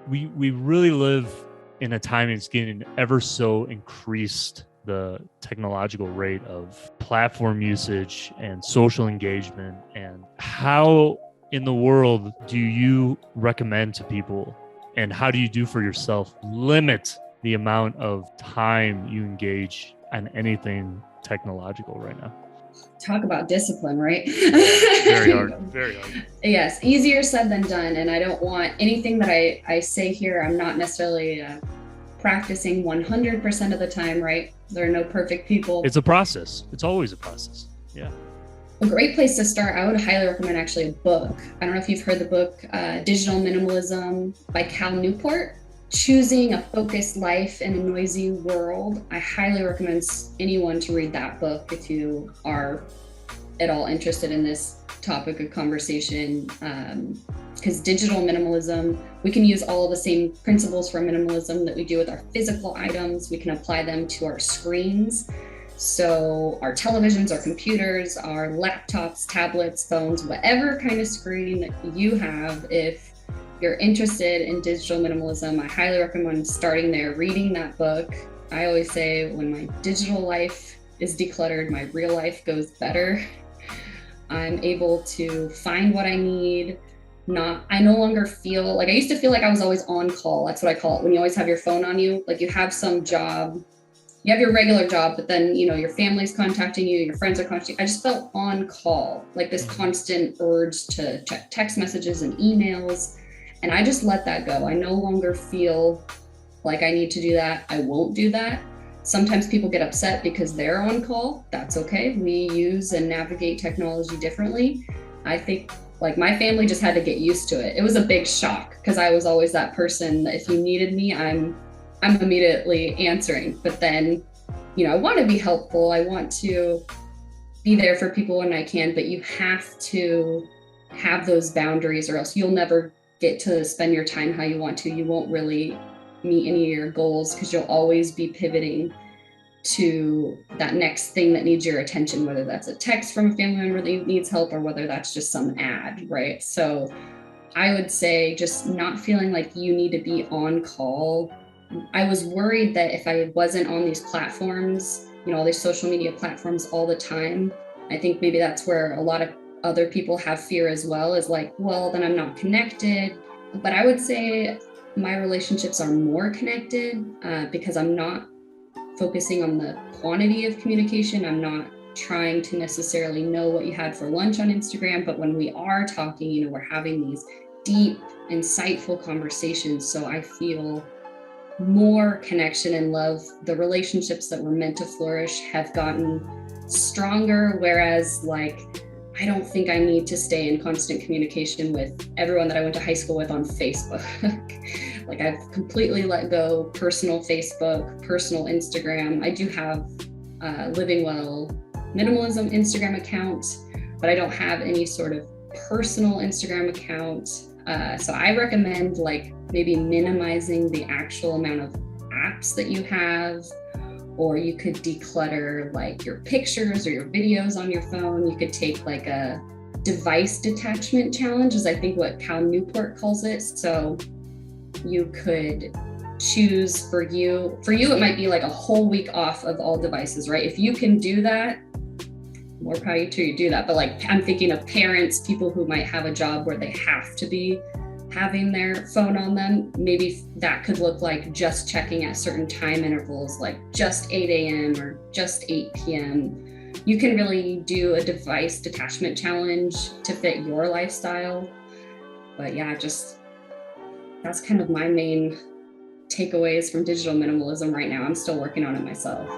we really live in a time it's getting ever so increased, the technological rate of platform usage and social engagement. And how in the world do you recommend to people, and how do you do for yourself, limit the amount of time you engage on anything technological right now? Talk about discipline, right? Very hard, very hard. Yes, easier said than done. And I don't want anything that I say here, I'm not necessarily practicing 100% of the time, right? There are no perfect people. It's a process. It's always a process. Yeah. A great place to start, I would highly recommend actually a book. I don't know if you've heard the book, Digital Minimalism by Cal Newport. Choosing a focused life in a noisy world. I highly recommend anyone to read that book if you are at all interested in this topic of conversation. Because digital minimalism, we can use all of the same principles for minimalism that we do with our physical items. We can apply them to our screens. So our televisions, our computers, our laptops, tablets, phones, whatever kind of screen that you have, if you're interested in digital minimalism, I highly recommend starting there, reading that book. I always say when my digital life is decluttered, my real life goes better. I'm able to find what I need. I no longer feel like I used to feel like I was always on call. That's what I call it. When you always have your phone on you, like you have some job, you have your regular job, but then, your family's contacting you, your friends are contacting you. I just felt on call, like this constant urge to check text messages and emails. And I just let that go. I no longer feel like I need to do that. I won't do that. Sometimes people get upset because they're on call. That's okay. We use and navigate technology differently. I think like my family just had to get used to it. It was a big shock because I was always that person that if you needed me, I'm immediately answering. But then, I want to be helpful. I want to be there for people when I can, but you have to have those boundaries or else you'll never get to spend your time how you want to. You won't really meet any of your goals because you'll always be pivoting to that next thing that needs your attention, whether that's a text from a family member that needs help or whether that's just some ad, right? So I would say just not feeling like you need to be on call. I was worried that if I wasn't on these platforms, all these social media platforms all the time, I think maybe that's where a lot of other people have fear as well, is like, well, then I'm not connected. But I would say my relationships are more connected because I'm not focusing on the quantity of communication. I'm not trying to necessarily know what you had for lunch on Instagram, but when we are talking, we're having these deep, insightful conversations. So I feel more connection and love. The relationships that were meant to flourish have gotten stronger, whereas I don't think I need to stay in constant communication with everyone that I went to high school with on Facebook. I've completely let go personal Facebook, personal Instagram. I do have Living Well Minimalism Instagram account, but I don't have any sort of personal Instagram account. So I recommend maybe minimizing the actual amount of apps that you have. Or you could declutter your pictures or your videos on your phone. You could take a device detachment challenge, is I think what Cal Newport calls it. So you could choose for you, it might be a whole week off of all devices, right? If you can do that, more power to you do that. But I'm thinking of parents, people who might have a job where they have to be having their phone on them. Maybe that could look like just checking at certain time intervals, like just 8 a.m. or just 8 p.m. You can really do a device detachment challenge to fit your lifestyle. But yeah, that's kind of my main takeaways from digital minimalism right now. I'm still working on it myself.